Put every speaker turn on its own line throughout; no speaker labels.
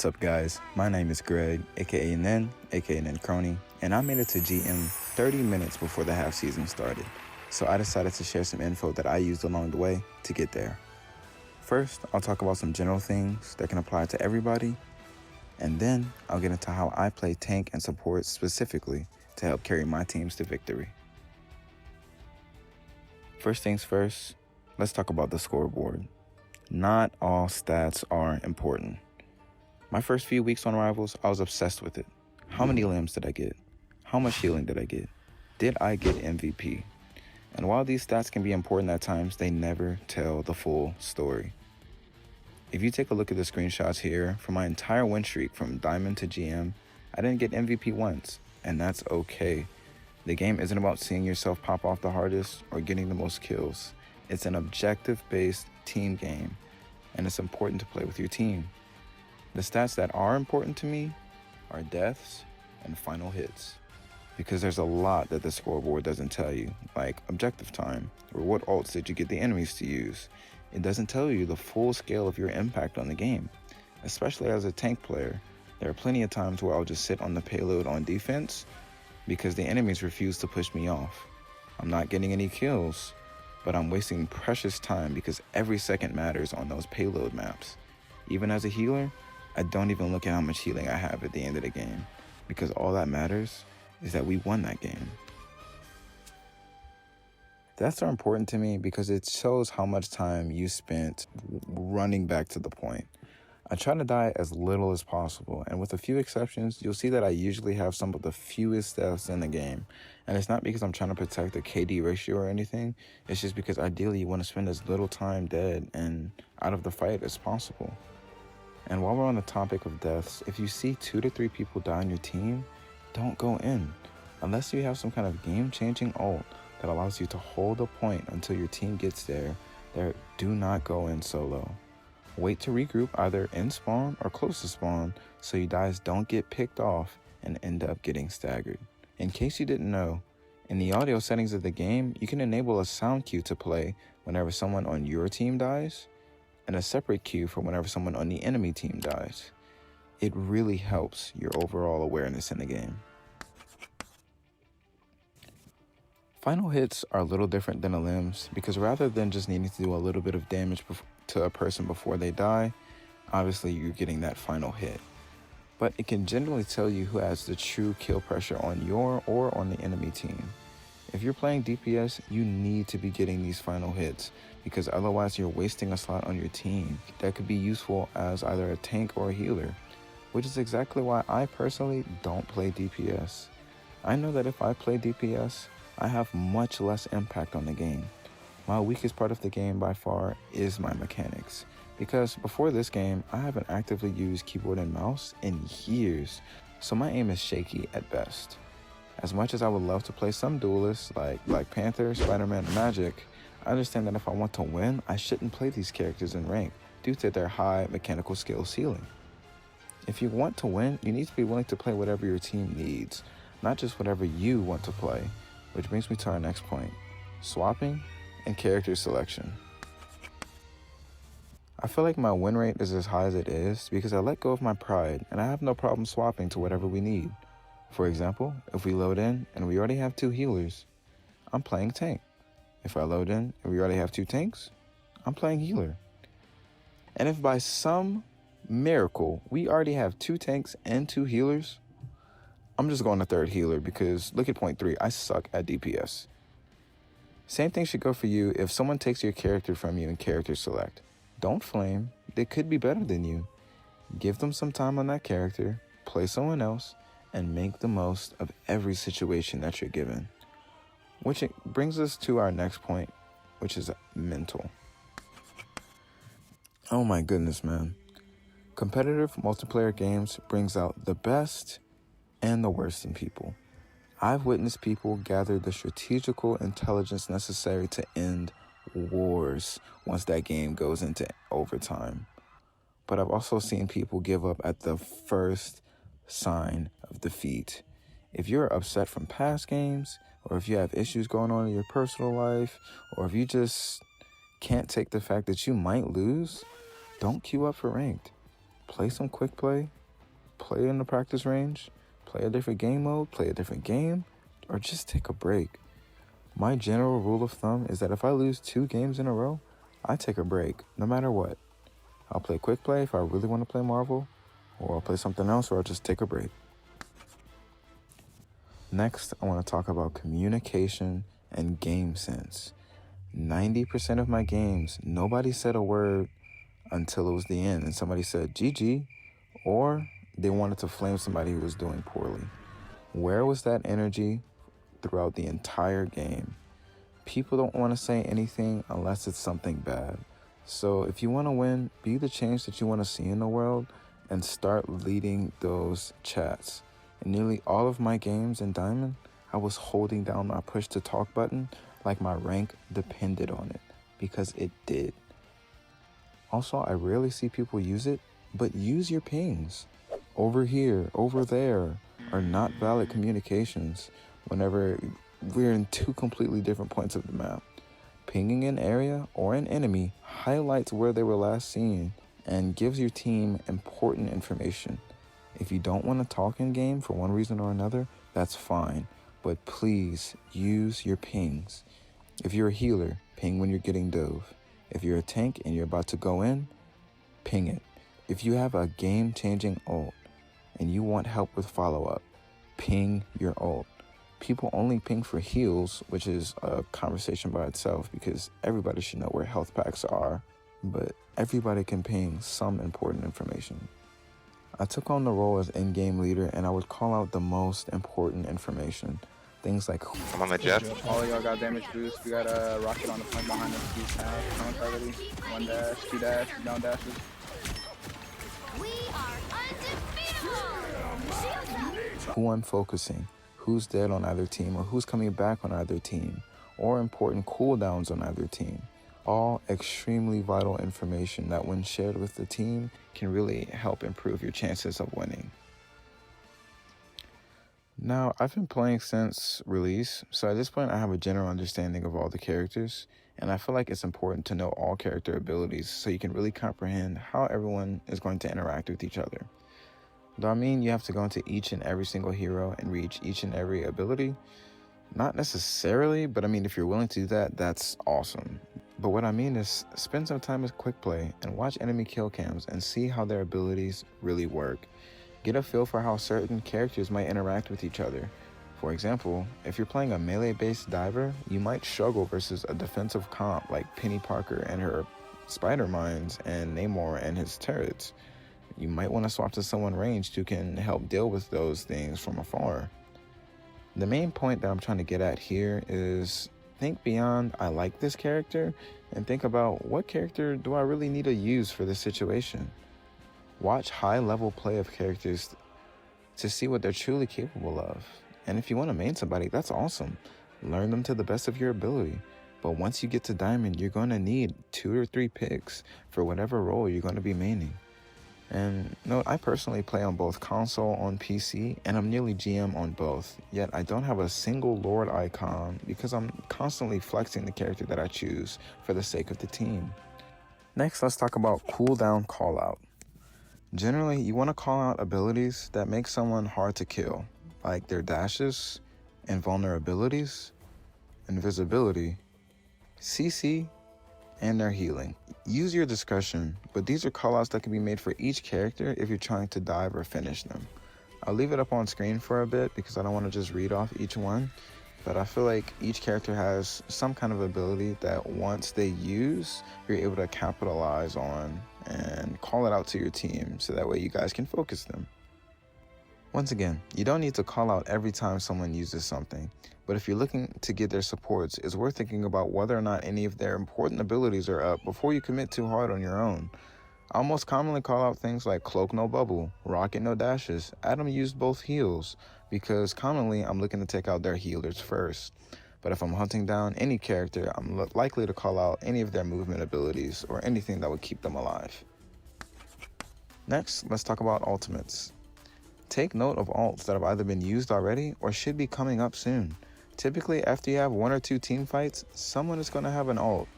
What's up guys, my name is Greg, aka NIN, aka NIN Crony, and I made it to GM 30 minutes before the half season started, so I decided to share some info that I used along the way to get there. First, I'll talk about some general things that can apply to everybody, and then I'll get into how I play tank and support specifically to help carry my teams to victory. First things first, let's talk about the scoreboard. Not all stats are important. My first few weeks on Rivals, I was obsessed with it. How many limbs did I get? How much healing did I get? Did I get MVP? And while these stats can be important at times, they never tell the full story. If you take a look at the screenshots here, for my entire win streak from Diamond to GM, I didn't get MVP once, and that's okay. The game isn't about seeing yourself pop off the hardest or getting the most kills. It's an objective-based team game, and it's important to play with your team. The stats that are important to me are deaths and final hits, because there's a lot that the scoreboard doesn't tell you, like objective time, or what ults did you get the enemies to use. It doesn't tell you the full scale of your impact on the game. Especially as a tank player, there are plenty of times where I'll just sit on the payload on defense because the enemies refuse to push me off. I'm not getting any kills, but I'm wasting precious time because every second matters on those payload maps. Even as a healer, I don't even look at how much healing I have at the end of the game, because all that matters is that we won that game. Deaths are important to me because it shows how much time you spent running back to the point. I try to die as little as possible, and with a few exceptions, you'll see that I usually have some of the fewest deaths in the game. And it's not because I'm trying to protect the KD ratio or anything, it's just because ideally you want to spend as little time dead and out of the fight as possible. And while we're on the topic of deaths, if you see 2 to 3 people die on your team, don't go in. Unless you have some kind of game-changing ult that allows you to hold a point until your team gets there, do not go in solo. Wait to regroup either in spawn or close to spawn so you guys don't get picked off and end up getting staggered. In case you didn't know, in the audio settings of the game, you can enable a sound cue to play whenever someone on your team dies, and a separate cue for whenever someone on the enemy team dies. It really helps your overall awareness in the game. Final hits are a little different than the limbs because rather than just needing to do a little bit of damage to a person before they die, obviously you're getting that final hit. But it can generally tell you who has the true kill pressure on your or on the enemy team. If you're playing DPS, you need to be getting these final hits because otherwise you're wasting a slot on your team that could be useful as either a tank or a healer, which is exactly why I personally don't play DPS. I know that if I play DPS, I have much less impact on the game. My weakest part of the game by far is my mechanics, because before this game, I haven't actively used keyboard and mouse in years, so my aim is shaky at best. As much as I would love to play some duelists like Black Panther, Spider-Man, and Magic, I understand that if I want to win, I shouldn't play these characters in rank due to their high mechanical skill ceiling. If you want to win, you need to be willing to play whatever your team needs, not just whatever you want to play, which brings me to our next point, swapping and character selection. I feel like my win rate is as high as it is because I let go of my pride and I have no problem swapping to whatever we need. For example, if we load in and we already have 2 healers, I'm playing tank. If I load in and we already have 2 tanks, I'm playing healer. And if by some miracle we already have 2 tanks and 2 healers, I'm just going to 3rd healer because look at point 3, I suck at DPS. Same thing should go for you if someone takes your character from you in character select. Don't flame, they could be better than you. Give them some time on that character, play someone else, and make the most of every situation that you're given. Which brings us to our next point, which is mental. Oh my goodness, man. Competitive multiplayer games brings out the best and the worst in people. I've witnessed people gather the strategical intelligence necessary to end wars once that game goes into overtime. But I've also seen people give up at the first sign of defeat. If you're upset from past games, or if you have issues going on in your personal life, or if you just can't take the fact that you might lose, don't queue up for ranked. play some quick play, play in the practice range, play a different game mode, play a different game, or just take a break. My general rule of thumb is that if I lose 2 games in a row, I take a break, no matter what. I'll play quick play if I really want to play Marvel, or I'll play something else, or I'll just take a break. Next, I want to talk about communication and game sense. 90% of my games, nobody said a word until it was the end, and somebody said GG, or they wanted to flame somebody who was doing poorly. Where was that energy throughout the entire game? People don't want to say anything unless it's something bad. So if you want to win, be the change that you want to see in the world and start leading those chats. In nearly all of my games in Diamond, I was holding down my push to talk button like my rank depended on it, because it did. Also, I rarely see people use it, but use your pings. Over here, over there are not valid communications whenever we're in 2 completely different points of the map. Pinging an area or an enemy highlights where they were last seen and gives your team important information. If you don't want to talk in game for one reason or another, that's fine, but please use your pings. If you're a healer, ping when you're getting dove. If you're a tank and you're about to go in, ping it. If you have a game-changing ult and you want help with follow-up, ping your ult. People only ping for heals, which is a conversation by itself because everybody should know where health packs are, but everybody can ping some important information. I took on the role as in-game leader and I would call out the most important information. Things like
I'm on the jet.
All of y'all got damage boost. We got a rocket on the flank behind us. He's half count already. 1 dash, 2 dash, down dashes.
We are undefeatable!
who I'm focusing, who's dead on either team, or who's coming back on either team, or important cooldowns on either team. All extremely vital information that when shared with the team can really help improve your chances of winning. Now, I've been playing since release, so at this point I have a general understanding of all the characters, and I feel like it's important to know all character abilities so you can really comprehend how everyone is going to interact with each other. Do I mean you have to go into each and every single hero and reach each and every ability? Not necessarily, but I mean if you're willing to do that, that's awesome. But what I mean is spend some time with quick play and watch enemy kill cams and see how their abilities really work. Get a feel for how certain characters might interact with each other. For example, if you're playing a melee-based diver, you might struggle versus a defensive comp like Penny Parker and her spider mines and Namor and his turrets. You might want to swap to someone ranged who can help deal with those things from afar. The main point that I'm trying to get at here is think beyond I like this character and think about what character do I really need to use for this situation. Watch high-level play of characters to see what they're truly capable of. And if you want to main somebody, that's awesome. Learn them to the best of your ability. But once you get to Diamond, you're going to need 2 or 3 picks for whatever role you're going to be maining. And note, I personally play on both console on PC, and I'm nearly GM on both. Yet I don't have a single Lord icon because I'm constantly flexing the character that I choose for the sake of the team. Next, let's talk about Cooldown Callout. Generally, you want to call out abilities that make someone hard to kill, like their dashes, invulnerabilities, invisibility, CC, and their healing. Use your discretion, but these are callouts that can be made for each character if you're trying to dive or finish them. I'll leave it up on screen for a bit because I don't want to just read off each one, but I feel like each character has some kind of ability that once they use, you're able to capitalize on and call it out to your team so that way you guys can focus them. Once again, you don't need to call out every time someone uses something, but if you're looking to get their supports, it's worth thinking about whether or not any of their important abilities are up before you commit too hard on your own. I'll most commonly call out things like Cloak No Bubble, Rocket No Dashes, Adam used both heals, because commonly I'm looking to take out their healers first. But if I'm hunting down any character, I'm likely to call out any of their movement abilities or anything that would keep them alive. Next, let's talk about ultimates. Take note of ults that have either been used already or should be coming up soon. Typically, after you have 1 or 2 team fights, someone is going to have an ult.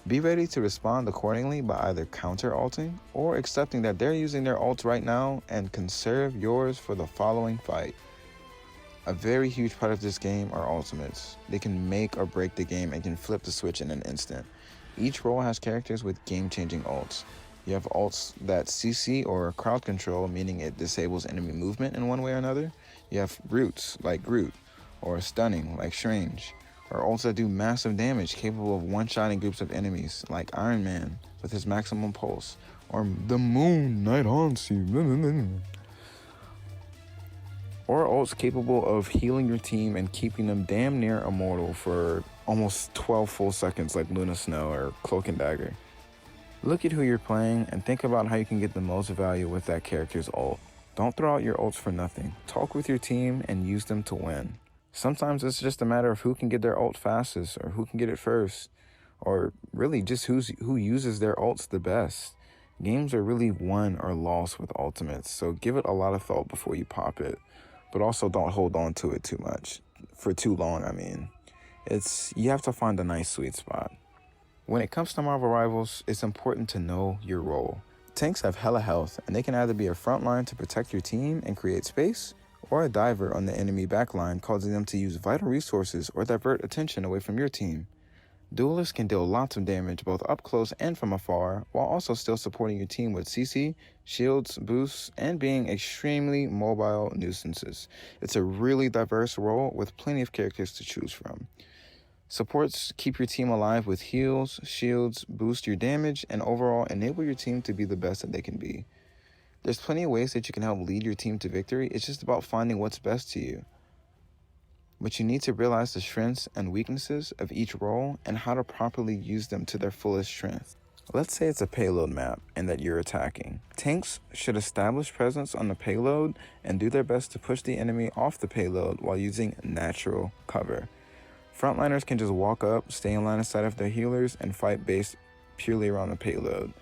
Be ready to respond accordingly by either counter-ulting or accepting that they're using their ults right now and conserve yours for the following fight. A very huge part of this game are ultimates. They can make or break the game and can flip the switch in an instant. Each role has characters with game-changing ults. You have ults that CC or crowd control, meaning it disables enemy movement in one way or another. You have roots like Groot, or stunning like Strange, or ults that do massive damage capable of one-shotting groups of enemies like Iron Man with his maximum pulse, or the Moon Knight Hansi, or ults capable of healing your team and keeping them damn near immortal for almost 12 full seconds like Luna Snow or Cloak and Dagger. Look at who you're playing and think about how you can get the most value with that character's ult. Don't throw out your ults for nothing. Talk with your team and use them to win. Sometimes it's just a matter of who can get their ult fastest or who can get it first, or really just who uses their ults the best. Games are really won or lost with ultimates, so give it a lot of thought before you pop it, but also don't hold on to it too much, for too long I mean. You have to find a nice sweet spot. When it comes to Marvel Rivals, it's important to know your role. Tanks have hella health, and they can either be a frontline to protect your team and create space, or a diver on the enemy backline, causing them to use vital resources or divert attention away from your team. Duelists can deal lots of damage both up close and from afar, while also still supporting your team with CC, shields, boosts, and being extremely mobile nuisances. It's a really diverse role with plenty of characters to choose from. Supports keep your team alive with heals, shields, boost your damage, and overall enable your team to be the best that they can be. There's plenty of ways that you can help lead your team to victory. It's just about finding what's best to you. But you need to realize the strengths and weaknesses of each role and how to properly use them to their fullest strength. Let's say it's a payload map and that you're attacking. Tanks should establish presence on the payload and do their best to push the enemy off the payload while using natural cover. Frontliners can just walk up, stay in line of sight of their healers, and fight based purely around the payload.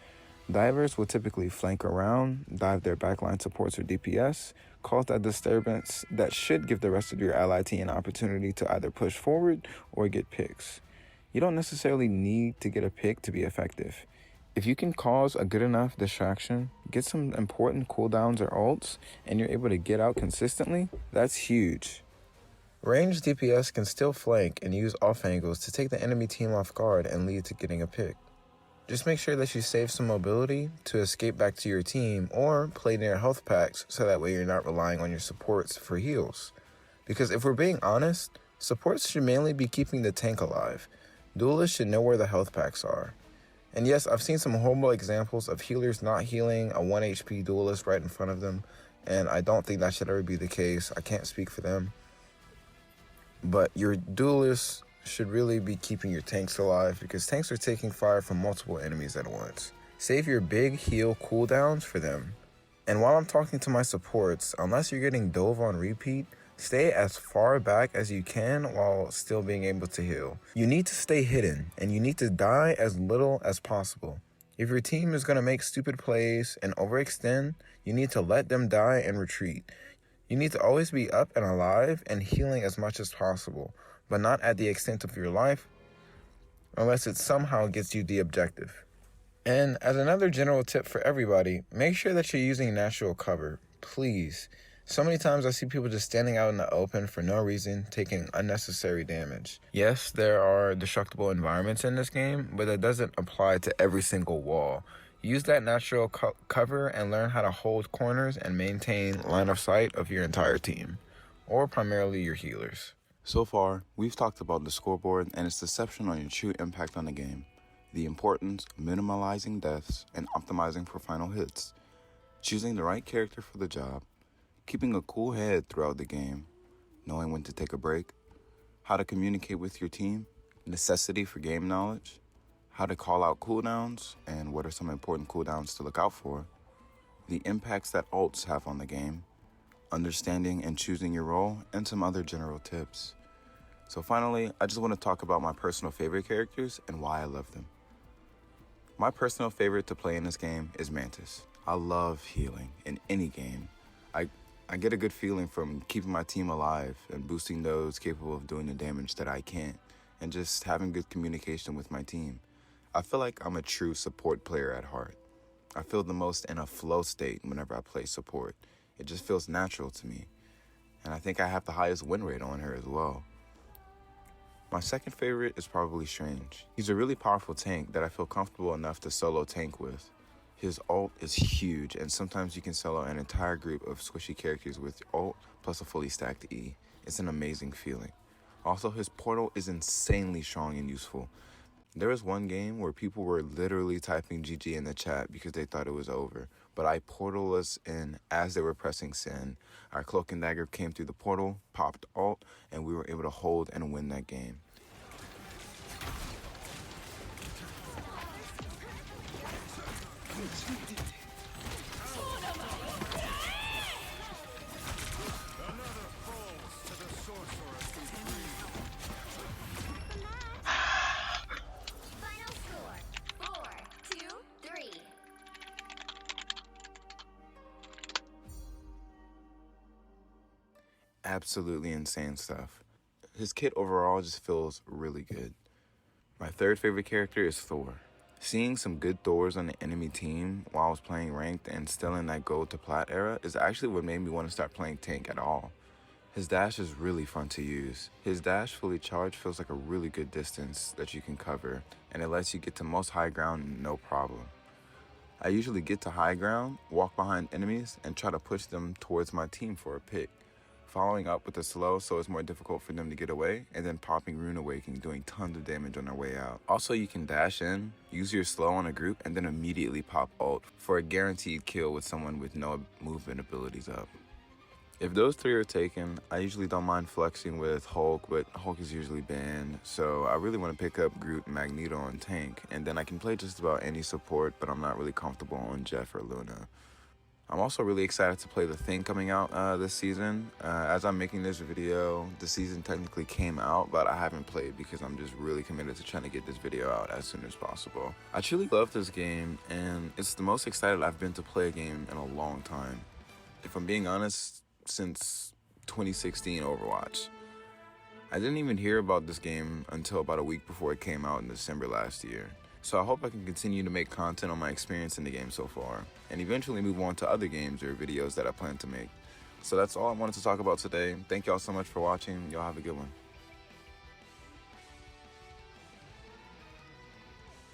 Divers will typically flank around, dive their backline supports or DPS, cause that disturbance that should give the rest of your ally team an opportunity to either push forward or get picks. You don't necessarily need to get a pick to be effective. If you can cause a good enough distraction, get some important cooldowns or ults, and you're able to get out consistently, that's huge. Ranged DPS can still flank and use off angles to take the enemy team off guard and lead to getting a pick. Just make sure that you save some mobility to escape back to your team or play near health packs so that way you're not relying on your supports for heals. Because if we're being honest, supports should mainly be keeping the tank alive. Duelists should know where the health packs are. And yes, I've seen some horrible examples of healers not healing a 1 HP duelist right in front of them, and I don't think that should ever be the case. I can't speak for them. But your duelists should really be keeping your tanks alive because tanks are taking fire from multiple enemies at once. Save your big heal cooldowns for them. And while I'm talking to my supports, unless you're getting dove on repeat, stay as far back as you can while still being able to heal. You need to stay hidden and you need to die as little as possible. If your team is going to make stupid plays and overextend, you need to let them die and retreat. You need to always be up and alive and healing as much as possible, but not at the extent of your life, unless it somehow gets you the objective. And as another general tip for everybody, make sure that you're using natural cover, please. So many times I see people just standing out in the open for no reason, taking unnecessary damage. Yes, there are destructible environments in this game, but that doesn't apply to every single wall. Use that natural cover and learn how to hold corners and maintain line of sight of your entire team, or primarily your healers. So far, we've talked about the scoreboard and its deception on your true impact on the game, the importance of minimalizing deaths and optimizing for final hits, choosing the right character for the job, keeping a cool head throughout the game, knowing when to take a break, how to communicate with your team, necessity for game knowledge, how to call out cooldowns and what are some important cooldowns to look out for, the impacts that ults have on the game, understanding and choosing your role, and some other general tips. So finally, I just want to talk about my personal favorite characters and why I love them. My personal favorite to play in this game is Mantis. I love healing in any game. I get a good feeling from keeping my team alive and boosting those capable of doing the damage that I can't, and just having good communication with my team. I feel like I'm a true support player at heart. I feel the most in a flow state whenever I play support. It just feels natural to me. And I think I have the highest win rate on her as well. My second favorite is probably Strange. He's a really powerful tank that I feel comfortable enough to solo tank with. His ult is huge, and sometimes you can solo an entire group of squishy characters with ult plus a fully stacked E. It's an amazing feeling. Also, his portal is insanely strong and useful. There was one game where people were literally typing GG in the chat because they thought it was over, but I portal us in as they were pressing send. Our cloak and dagger came through the portal, popped ult, and we were able to hold and win that game.
Final score 4-2-3.
Absolutely insane stuff. His kit overall just feels really good. My third favorite character is Thor. Seeing some good Thors on the enemy team while I was playing ranked and still in that gold to plat era is actually what made me want to start playing tank at all. His dash is really fun to use. His dash fully charged feels like a really good distance that you can cover, and it lets you get to most high ground no problem. I usually get to high ground, walk behind enemies, and try to push them towards my team for a pick. Following up with a slow so it's more difficult for them to get away, and then popping Rune Awakening, doing tons of damage on their way out. Also, you can dash in, use your slow on a group, and then immediately pop ult for a guaranteed kill with someone with no movement abilities up. If those three are taken, I usually don't mind flexing with Hulk, but Hulk is usually banned, so I really want to pick up Groot and Magneto on tank, and then I can play just about any support, but I'm not really comfortable on Jeff or Luna. I'm also really excited to play the Thing coming out this season. As I'm making this video, the season technically came out, but I haven't played because I'm just really committed to trying to get this video out as soon as possible. I truly love this game, and it's the most excited I've been to play a game in a long time. If I'm being honest, since 2016 Overwatch. I didn't even hear about this game until about a week before it came out in December last year. So I hope I can continue to make content on my experience in the game so far, and eventually move on to other games or videos that I plan to make. So that's all I wanted to talk about today. Thank y'all so much for watching. Y'all have a good one.